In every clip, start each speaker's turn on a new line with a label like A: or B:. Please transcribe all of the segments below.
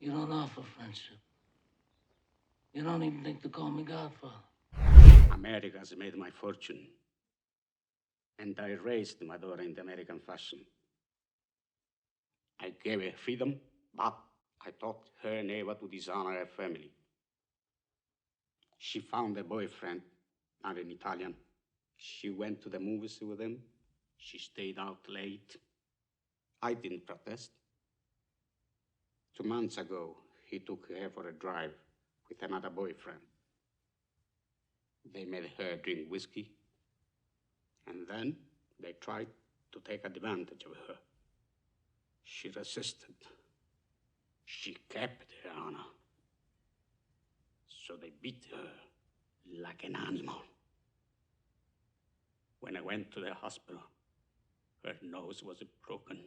A: You don't offer friendship. You don't even think to call me Godfather.
B: America's made my fortune. And I raised my daughter in the American fashion. I gave her freedom, but I taught her never to dishonor her family. She found a boyfriend, not an Italian. She went to the movies with him. She stayed out late. I didn't protest. 2 months ago, he took her for a drive with another boyfriend. They made her drink whiskey, and then they tried to take advantage of her. She resisted. She kept her honor. So they beat her like an animal. When I went to the hospital, her nose was broken.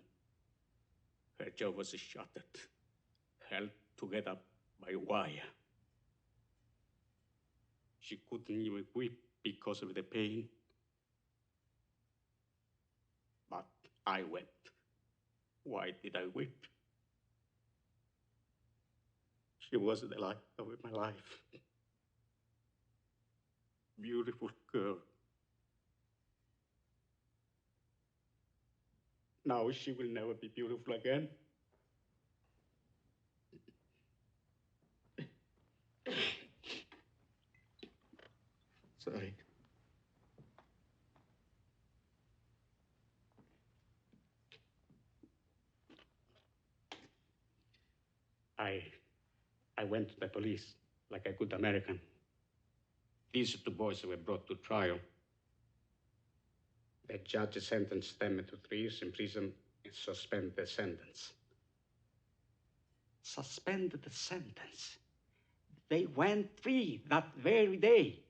B: Her jaw was shattered, held together by wire. She couldn't even weep because of the pain. But I wept. Why did I weep? She was the light of my life. Beautiful girl. Now she will never be beautiful again. Sorry. I went to the police like a good American. These 2 boys were brought to trial. The judge sentenced them to 3 years in prison and suspended the sentence. Suspended the sentence? They went free that very day.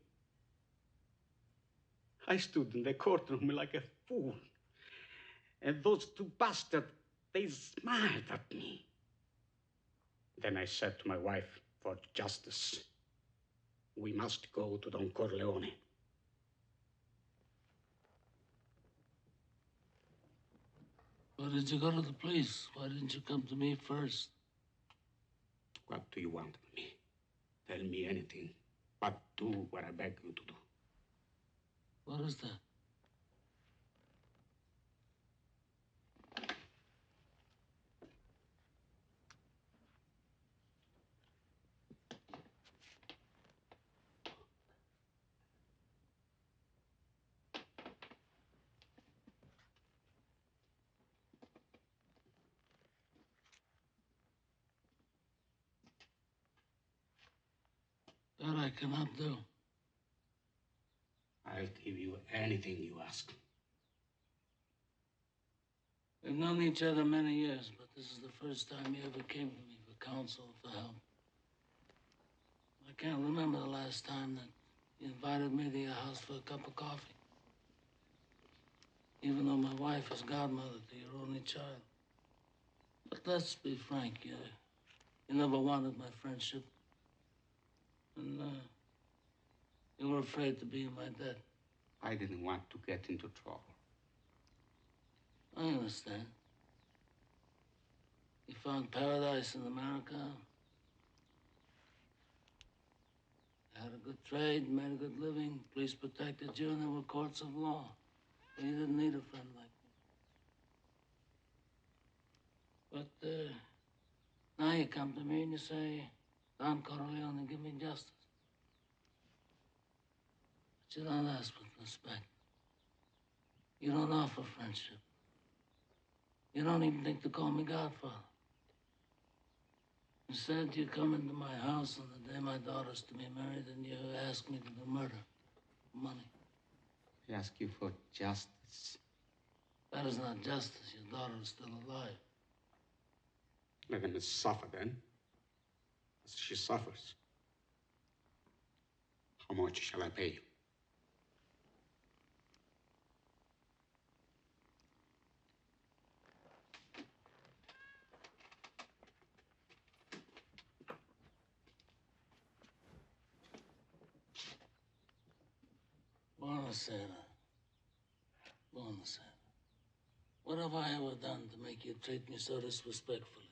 B: I stood in the courtroom like a fool. And those 2 bastards, they smiled at me. Then I said to my wife, for justice, we must go to Don Corleone.
A: Why did you go to the police? Why didn't you come to me first?
B: What do you want of me? Tell me anything, but do what I beg you to do.
A: What is that? That I cannot do.
B: I'll give you anything you ask.
A: We've known each other many years, but this is the first time you ever came to me for counsel, for help. I can't remember the last time that you invited me to your house for a cup of coffee. Even though my wife is godmother to your only child. But let's be frank, you never wanted my friendship. And you were afraid to be in my debt.
B: I didn't want to get into trouble.
A: I understand. You found paradise in America. You had a good trade, made a good living. Police protected you, and there were courts of law. You didn't need a friend like me. But now you come to me and you say, Don Corleone, give me justice. But you don't ask with respect. You don't offer friendship. You don't even think to call me Godfather. Instead, you come into my house on the day my daughter's to be married and you ask me to do murder for money.
B: I ask you for justice.
A: That is not justice. Your daughter is still alive.
B: Let them suffer then, as she suffers. How much shall I pay you?
A: Buonasera. Buonasera. What have I ever done to make you treat me so disrespectfully?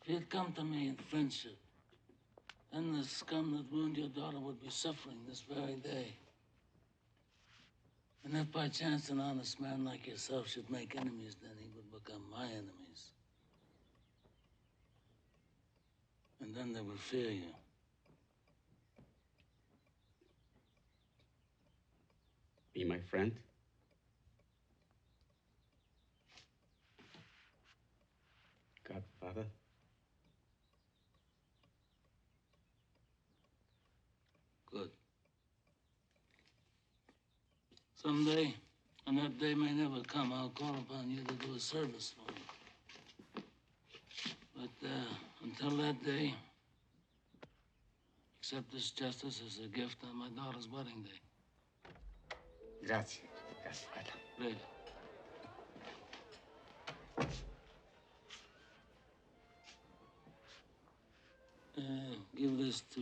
A: If you'd come to me in friendship, then the scum that ruined your daughter would be suffering this very day. And if by chance an honest man like yourself should make enemies, then he would become my enemies. And then they would fear you.
B: Be my friend? Godfather?
A: Good. Someday, and that day may never come, I'll call upon you to do a service for me. But until that day, accept this justice as a gift on my daughter's wedding day.
B: Grazie, Godfather.
A: Prego. Give this to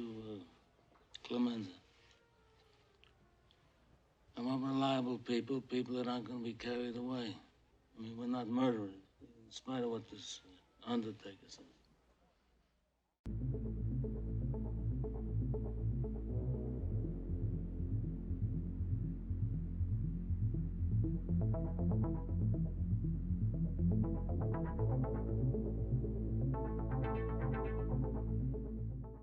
A: Clemenza. I want reliable people, people that aren't going to be carried away. I mean, we're not murderers, in spite of what this undertaker says.